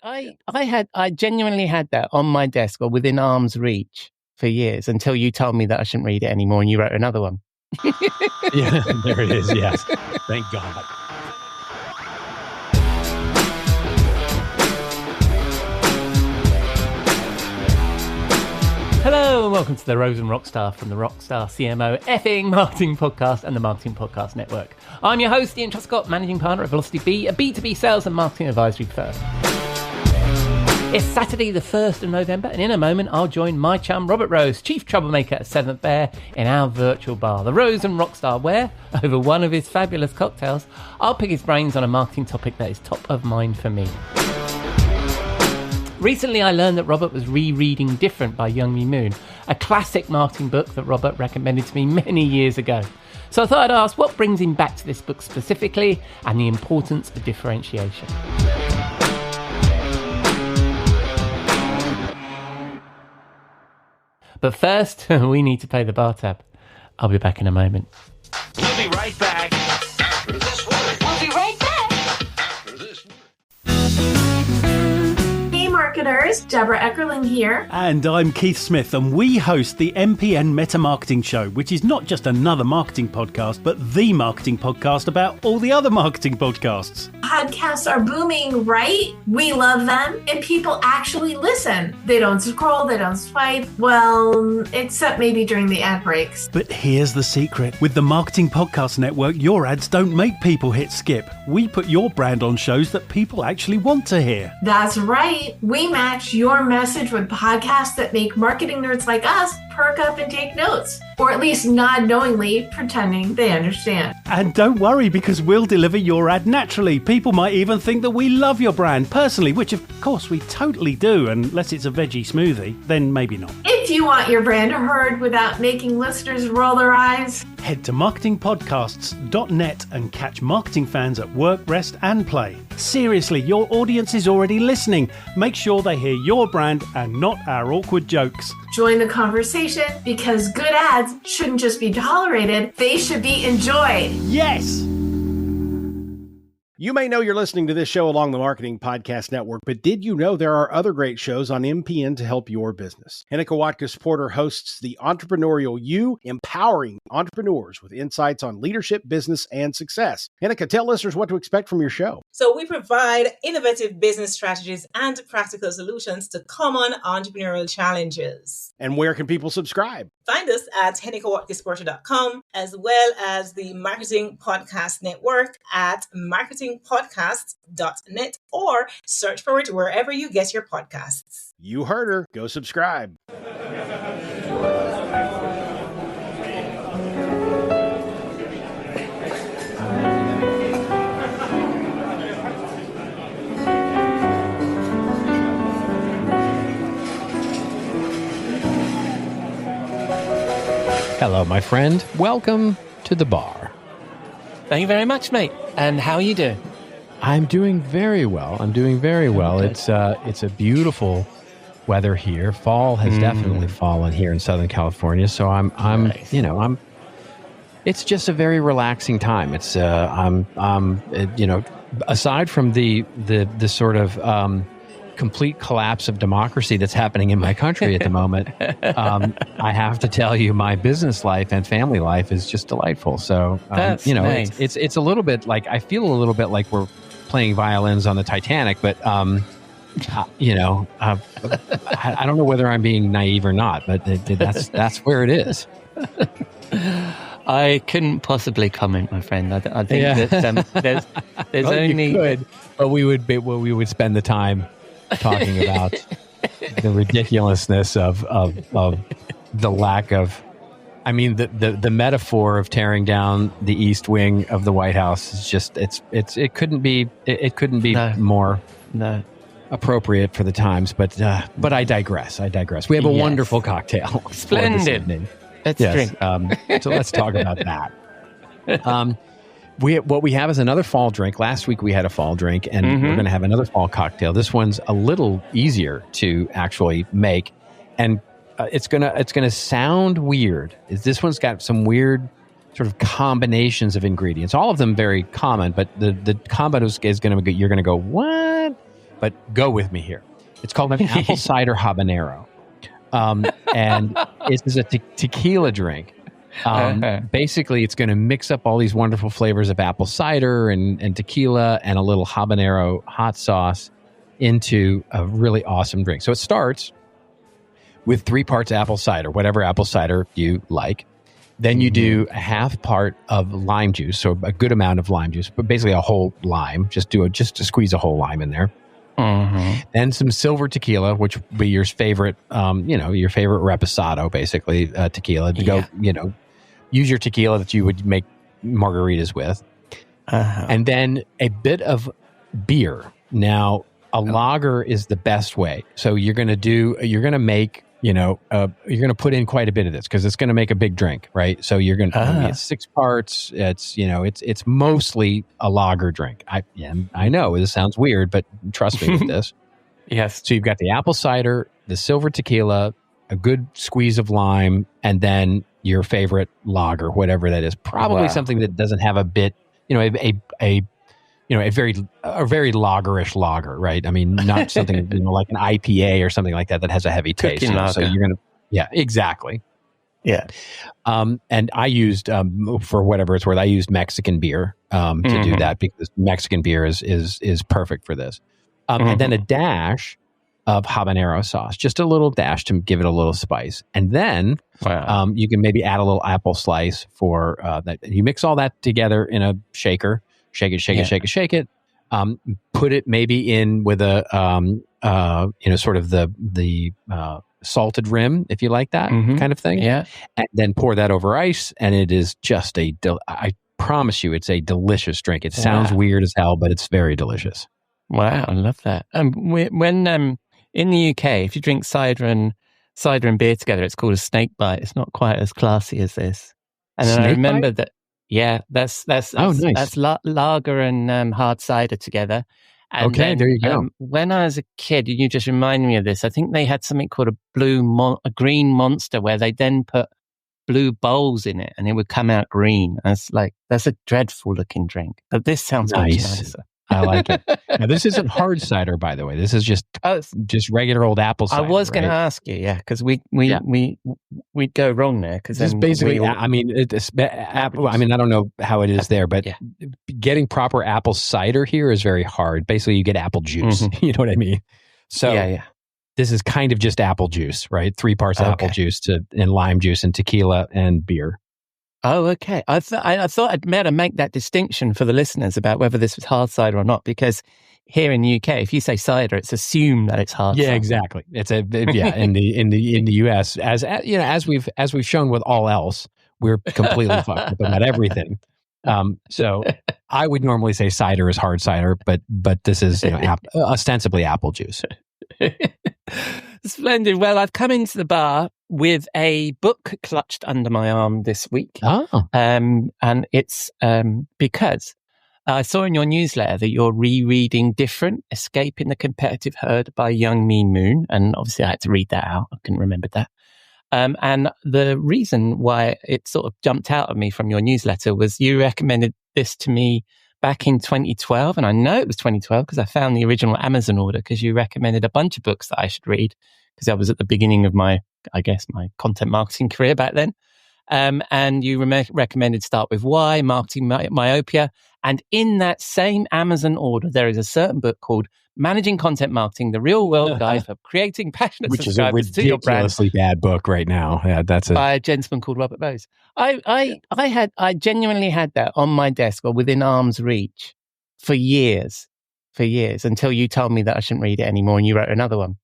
I genuinely had that on my desk or within arm's reach for years until you told me that I shouldn't read it anymore and you wrote another one. Yeah, there it is. Yes. Thank God. Hello and welcome to the Rose and Rockstar from the Rockstar CMO effing marketing podcast and the Marketing Podcast Network. I'm your host, Ian Truscott, managing partner at Velocity B, a B2B sales and marketing advisory firm. It's Saturday the 1st of November, and in a moment I'll join my chum Robert Rose, Chief Troublemaker at 7th Bear, in our virtual bar, the Rose and Rockstar, where, over one of his fabulous cocktails, I'll pick his brains on a marketing topic that is top of mind for me. Recently, I learned that Robert was rereading Different by Youngme Moon, a classic marketing book that Robert recommended to me many years ago. So I thought I'd ask what brings him back to this book specifically and the importance of differentiation. But first, we need to pay the bar tab. I'll be back in a moment. We'll be right back after this word. We'll be right back. After this word. Marketers, Deborah Eckerling here. And I'm Keith Smith, and we host the MPN Meta Marketing Show, which is not just another marketing podcast, but the marketing podcast about all the other marketing podcasts. Podcasts are booming, right? We love them, and people actually listen. They don't scroll, they don't swipe, well, except maybe during the ad breaks. But here's the secret. With the Marketing Podcast Network, your ads don't make people hit skip. We put your brand on shows that people actually want to hear. That's right. We match your message with podcasts that make marketing nerds like us perk up and take notes, or at least nod knowingly, pretending they understand. And don't worry, because we'll deliver your ad naturally. People might even think that we love your brand personally, which of course we totally do, unless it's a veggie smoothie, then maybe not. If you want your brand heard without making listeners roll their eyes, head to marketingpodcasts.net and catch marketing fans at work, rest, and play. Seriously, your audience is already listening. Make sure they hear your brand and not our awkward jokes. Join the conversation, because good ads shouldn't just be tolerated, they should be enjoyed. Yes! You may know you're listening to this show along the Marketing Podcast Network, but did you know there are other great shows on MPN to help your business? Hennika Watkis-Porter hosts The Entrepreneurial You, empowering entrepreneurs with insights on leadership, business, and success. Hennika, tell listeners what to expect from your show. So we provide innovative business strategies and practical solutions to common entrepreneurial challenges. And where can people subscribe? Find us at hennikawatkisporter.com, as well as the Marketing Podcast Network at marketingpodcasts.net, or search for it wherever you get your podcasts. You heard her. Go subscribe. Hello, my friend. Welcome to the bar. Thank you very much, mate. And how are you doing? I'm doing very well. Okay. It's a beautiful weather here. Fall has definitely fallen here in Southern California. So Nice. It's just a very relaxing time. It's aside from the sort of complete collapse of democracy that's happening in my country at the moment, I have to tell you, my business life and family life is just delightful. So, That's nice. it's a little bit like, I feel a little bit like we're playing violins on the Titanic, but, I don't know whether I'm being naive or not, but that's where it is. I couldn't possibly comment, my friend. I think that there's Well, only... you could, but we would spend the time talking about the ridiculousness of the lack of, I mean, the metaphor of tearing down the East Wing of the White House is just, it couldn't be more appropriate for the times, but I digress. We have a wonderful cocktail. Splendid. Let's drink. So let's talk about that. What we have is another fall drink. Last week we had a fall drink, and we're going to have another fall cocktail. This one's a little easier to actually make, and it's gonna sound weird. This one's got some weird sort of combinations of ingredients. All of them very common, but the combo is going to, you're going to go, what? but go with me here. It's called an apple cider habanero. And this is a tequila drink. Basically, it's going to mix up all these wonderful flavors of apple cider and tequila and a little habanero hot sauce into a really awesome drink. So it starts with 3 parts apple cider, whatever apple cider you like. Then you do a half part of lime juice, so a good amount of lime juice, but basically a whole lime. Just to squeeze a whole lime in there. And some silver tequila, which would be your favorite, your favorite reposado, basically tequila. To go, use your tequila that you would make margaritas with, and then a bit of beer. Now, a lager is the best way. So you're going to make. You're going to put in quite a bit of this because it's going to make a big drink, right? So you're going to it's 6 parts. It's mostly a lager drink. I know this sounds weird, but trust me with this. Yes. So you've got the apple cider, the silver tequila, a good squeeze of lime, and then your favorite lager, whatever that is. Probably something that doesn't have a bit, a very lagerish lager, right? I mean, not something like an IPA or something like that has a heavy taste. So you're gonna, exactly, And I used, for whatever it's worth, I used Mexican beer to do that because Mexican beer is perfect for this. And then a dash of habanero sauce, just a little dash to give it a little spice, and then you can maybe add a little apple slice for that. You mix all that together in a shaker. Shake it. Put it maybe in with a, sort of the salted rim, if you like that kind of thing. Yeah. And then pour that over ice, and it is just I promise you, it's a delicious drink. It sounds weird as hell, but it's very delicious. Wow, I love that. When in the UK, if you drink cider and beer together, it's called a snake bite. It's not quite as classy as this. And then I remember that. Yeah, that's nice. That's lager and hard cider together. And then, there you go. When I was a kid, you just reminded me of this. I think they had something called a green monster, where they then put blue bowls in it, and it would come out green. That's a dreadful looking drink. But this sounds much nicer. I like it. Now, this isn't hard cider, by the way. This is just regular old apple cider. I was going to ask you, because we'd go wrong there. Because this is basically, I don't know how it is there, but getting proper apple cider here is very hard. Basically, you get apple juice. You know what I mean? So this is kind of just apple juice, right? 3 parts apple juice and lime juice and tequila and beer. Oh, okay. I thought I'd better make that distinction for the listeners about whether this was hard cider or not, because here in the UK, if you say cider, it's assumed that it's hard cider. Yeah, exactly. It's in the US, as we've shown with all else, we're completely fucked up about everything. So I would normally say cider is hard cider, but this is ostensibly apple juice. Splendid. Well, I've come into the bar with a book clutched under my arm this week. And it's because I saw in your newsletter that you're rereading Different, Escaping the Competitive Herd by Youngme Moon. And obviously I had to read that out. I couldn't remember that. And the reason why it sort of jumped out at me from your newsletter was you recommended this to me back in 2012. And I know it was 2012 because I found the original Amazon order, because you recommended a bunch of books that I should read, because I was at the beginning of my content marketing career back then. And you recommended Start With Why, Marketing Myopia. And in that same Amazon order, there is a certain book called Managing Content Marketing, The Real World Guide for Creating Passionate Subscribers to Your Brand. Which is a ridiculously bad book right now. Yeah, by a gentleman called Robert Bowes. I genuinely had that on my desk or within arm's reach for years, until you told me that I shouldn't read it anymore, and you wrote another one.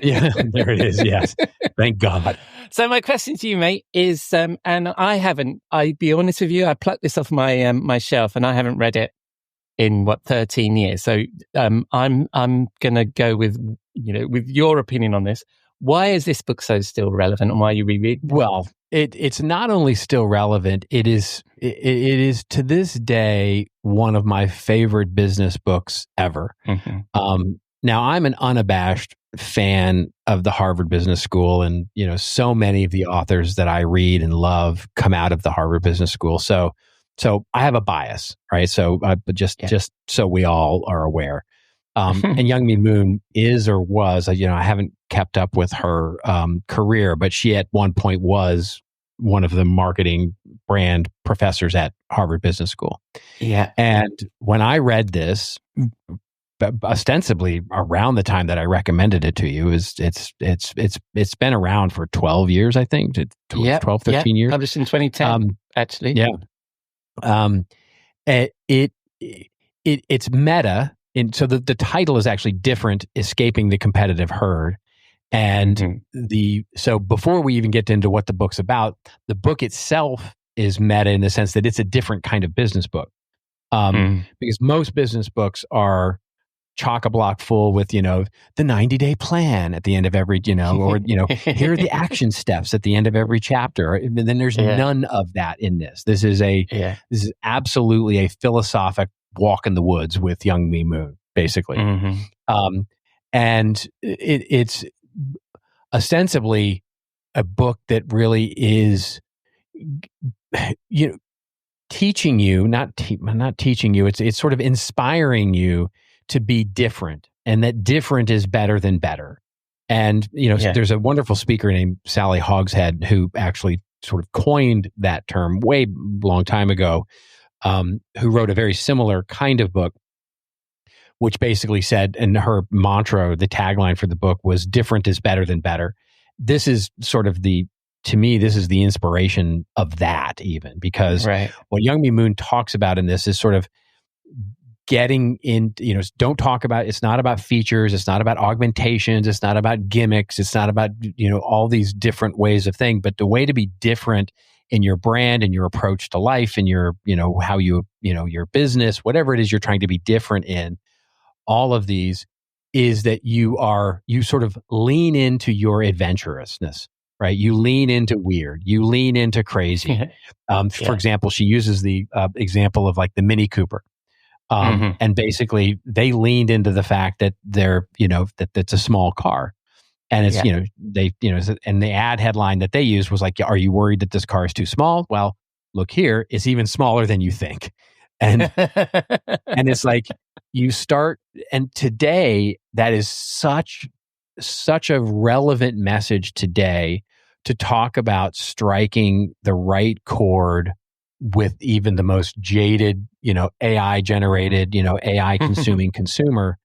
Yeah, there it is. Yes. Thank God. So my question to you, mate, is, and I'll be honest with you, I plucked this off my my shelf and I haven't read it in 13 years. So I'm going to go with your opinion on this. Why is this book so still relevant, and why are you rereading it? Well, it's not only still relevant, it is to this day one of my favorite business books ever. Now, I'm an unabashed fan of the Harvard Business School, and so many of the authors that I read and love come out of the Harvard Business School. So I have a bias, right? So, but just so we all are aware. And Youngme Moon is or was, I haven't kept up with her career, but she at one point was one of the marketing brand professors at Harvard Business School. Yeah. And when I read this, ostensibly around the time that I recommended it to you, it's been around for 12 years, I think. 12, 13 years. Published in 2010, actually. Yeah. It's meta. And so the title is actually different, Escaping the Competitive Herd. And so before we even get into what the book's about, the book itself is meta in the sense that it's a different kind of business book. Because most business books are chock-a-block full with, the 90-day plan at the end of every, or, here are the action steps at the end of every chapter. And then there's none of that in this. This is absolutely a philosophic walk in the woods with Youngme Moon, basically. And it's ostensibly a book that really is, teaching you, not teaching you, it's sort of inspiring you to be different, and that different is better than better. And, there's a wonderful speaker named Sally Hogshead who actually sort of coined that term way long time ago, who wrote a very similar kind of book, which basically said, and her mantra, the tagline for the book was different is better than better. This is sort of to me, this is the inspiration of that, even because what Youngme Moon talks about in this is sort of getting in, don't talk about, it's not about features, it's not about augmentations, it's not about gimmicks, it's not about, all these different ways of things, but the way to be different in your brand and your approach to life and your, how you, your business, whatever it is you're trying to be different in, all of these is that you sort of lean into your adventurousness, right? You lean into weird, you lean into crazy. For example, she uses the example of like the Mini Cooper. And basically they leaned into the fact that they're, that it's a small car. And it's, and the ad headline that they used was like, are you worried that this car is too small? Well, look here, it's even smaller than you think. And, and it's like, you start, and today that is such a relevant message today to talk about striking the right chord with even the most jaded, AI generated, AI consuming consumer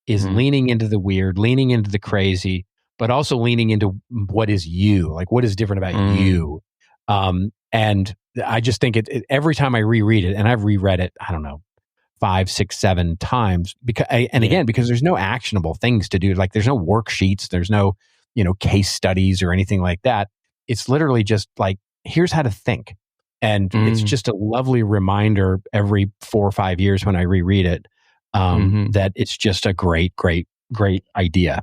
is leaning into the weird, leaning into the crazy, but also leaning into what is you, like what is different about you. And I just think every time I reread it, and I've reread it, I don't know, 5, 6, 7 times because, again, because there's no actionable things to do. Like there's no worksheets, there's no, case studies or anything like that. It's literally just like, here's how to think. And it's just a lovely reminder every 4 or 5 years when I reread it, that it's just a great, great, great idea.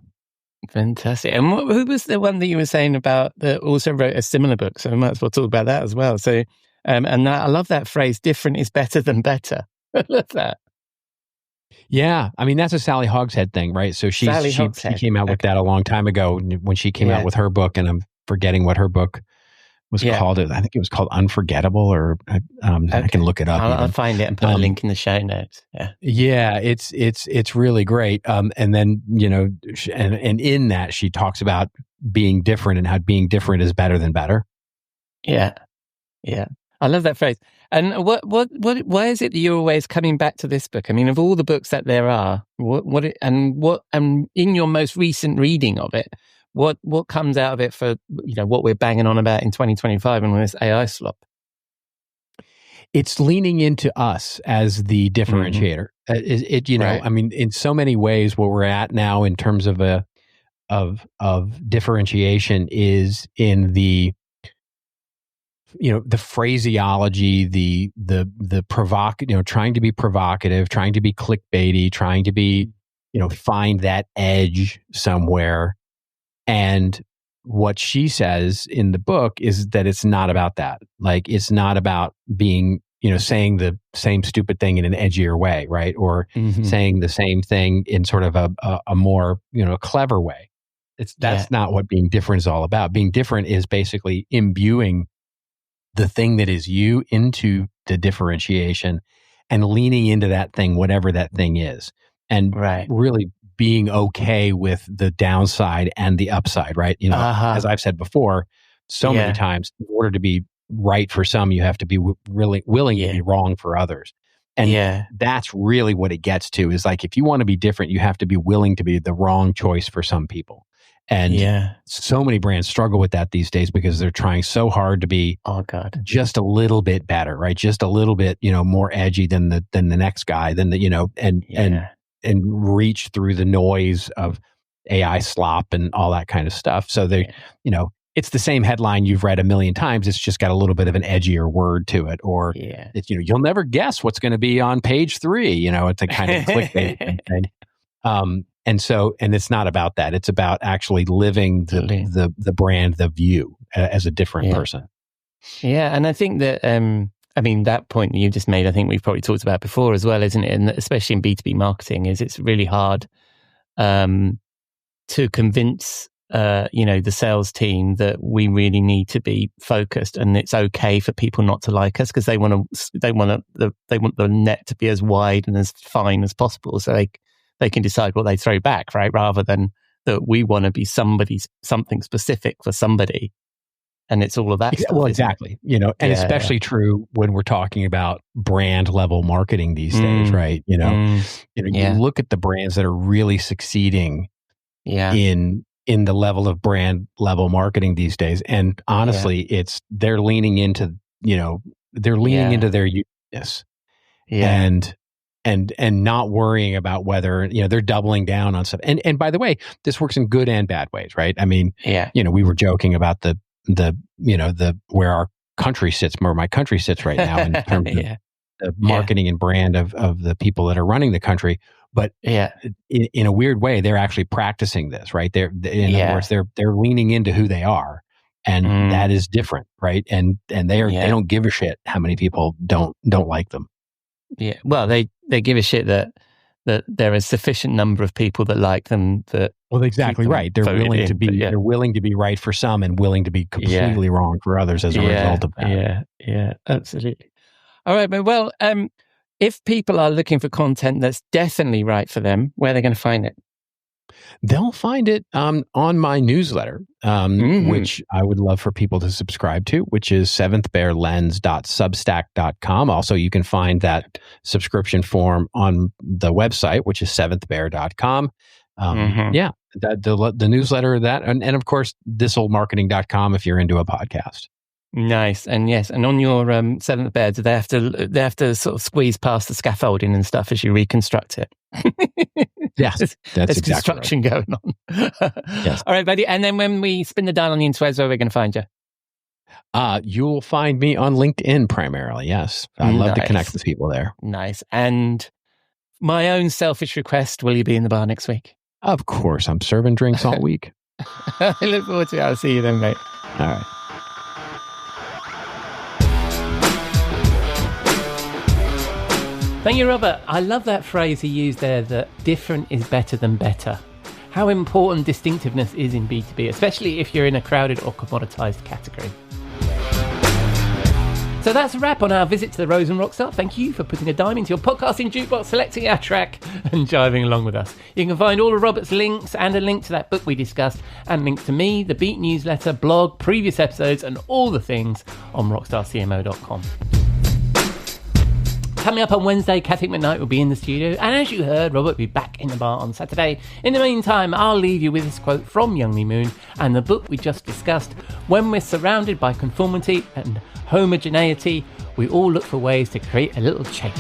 Fantastic. And who was the one that you were saying about that also wrote a similar book? So we might as well talk about that as well. So, and I love that phrase, different is better than better. I love that. Yeah. I mean, that's a Sally Hogshead thing, right? So she came out with that a long time ago when she came out with her book, and I'm forgetting what her book was called. I think it was called Unforgettable, or I can look it up. I'll find it and put a link in the show notes. Yeah, it's really great. And then and in that she talks about being different and how being different is better than better. Yeah. I love that phrase. And why is it that you're always coming back to this book? I mean, of all the books that there are, and in your most recent reading of it, what comes out of it for what we're banging on about in 2025 and this AI slop? It's leaning into us as the differentiator. I mean, in so many ways, what we're at now in terms of of differentiation is in the the phraseology, the provocative, trying to be provocative, trying to be clickbaity, trying to be find that edge somewhere. And what she says in the book is that it's not about that. Like, it's not about being, saying the same stupid thing in an edgier way, right? Or saying the same thing in sort of a more, clever way. That's not what being different is all about. Being different is basically imbuing the thing that is you into the differentiation and leaning into that thing, whatever that thing is. and Right. really being okay with the downside and the upside, right? You know, as I've said before, so many times, in order to be right for some, you have to be really willing to be wrong for others. And that's really what it gets to, is like, if you want to be different, you have to be willing to be the wrong choice for some people. And so many brands struggle with that these days because they're trying so hard to be just a little bit better, right? Just a little bit, more edgy than the next guy, and reach through the noise of AI slop and all that kind of stuff. So they, it's the same headline you've read a million times. It's just got a little bit of an edgier word to it, or it's, you'll never guess what's going to be on page 3. It's a kind of clickbait thing. And it's not about that. It's about actually living the brand, the view as a different person. Yeah. And I think that, that point that you just made, I think we've probably talked about before as well, isn't it? And especially in B2B marketing, is it's really hard to convince the sales team that we really need to be focused, and it's okay for people not to like us, because they want the net to be as wide and as fine as possible, so they can decide what they throw back, right? Rather than that we want to be something specific for somebody. And it's all of that stuff. Well, exactly. Especially true when we're talking about brand level marketing these days, right? You look at the brands that are really succeeding in the level of brand level marketing these days. And honestly, they're leaning into their uniqueness. And not worrying about whether, they're doubling down on stuff. And by the way, this works in good and bad ways, right? I mean, we were joking about the where our country sits, where my country sits right now in terms of the marketing and brand of the people that are running the country. But in a weird way, they're actually practicing this, right? In other words, they're leaning into who they are, and that is different, right? And they don't give a shit how many people don't like them. Yeah, well, they give a shit that there is sufficient number of people that like them. Well, exactly right. They're willing to be. They're willing to be right for some and willing to be completely wrong for others as a result of that. Yeah, absolutely. All right, but well, if people are looking for content that's definitely right for them, where are they going to find it? They'll find it on my newsletter, which I would love for people to subscribe to, which is seventhbearlens.substack.com. Also, you can find that subscription form on the website, which is seventhbear.com. The newsletter, that, and of course, thisoldmarketing.com if you're into a podcast. Nice. And yes, and on your Seventh Bear, do they have to sort of squeeze past the scaffolding and stuff as you reconstruct it? Yes, that's exactly construction going on. Yes. All right, buddy. And then when we spin the dial on the interwebs, where are we going to find you? You'll find me on LinkedIn primarily. Yes, I love to connect with people there. Nice. And my own selfish request: will you be in the bar next week? Of course, I'm serving drinks all week. I look forward to it. I'll see you then, mate. All right. Thank you, Robert. I love that phrase he used there, that different is better than better. How important distinctiveness is in B2B, especially if you're in a crowded or commoditized category. So that's a wrap on our visit to the Rose and Rockstar. Thank you for putting a dime into your podcasting jukebox, selecting our track and jiving along with us. You can find all of Robert's links and a link to that book we discussed, and links to me, the Beat newsletter, blog, previous episodes, and all the things on rockstarcmo.com. Coming up on Wednesday, Kathy McKnight will be in the studio, and as you heard, Robert will be back in the bar on Saturday. In the meantime, I'll leave you with this quote from Youngme Moon and the book we just discussed. When we're surrounded by conformity and homogeneity, we all look for ways to create a little change.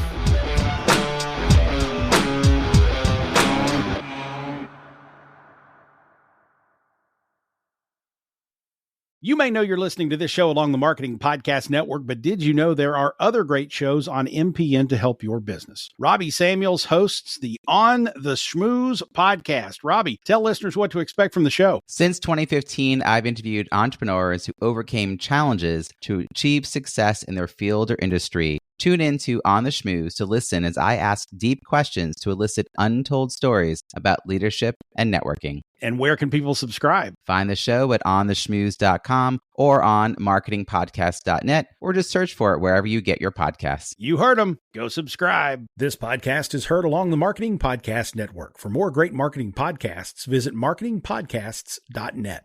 You may know you're listening to this show along the Marketing Podcast Network, but did you know there are other great shows on MPN to help your business? Robbie Samuels hosts the On the Schmooze podcast. Robbie, tell listeners what to expect from the show. Since 2015, I've interviewed entrepreneurs who overcame challenges to achieve success in their field or industry. Tune in to On the Schmooze to listen as I ask deep questions to elicit untold stories about leadership and networking. And where can people subscribe? Find the show at ontheschmooze.com or on marketingpodcast.net, or just search for it wherever you get your podcasts. You heard them. Go subscribe. This podcast is heard along the Marketing Podcast Network. For more great marketing podcasts, visit marketingpodcasts.net.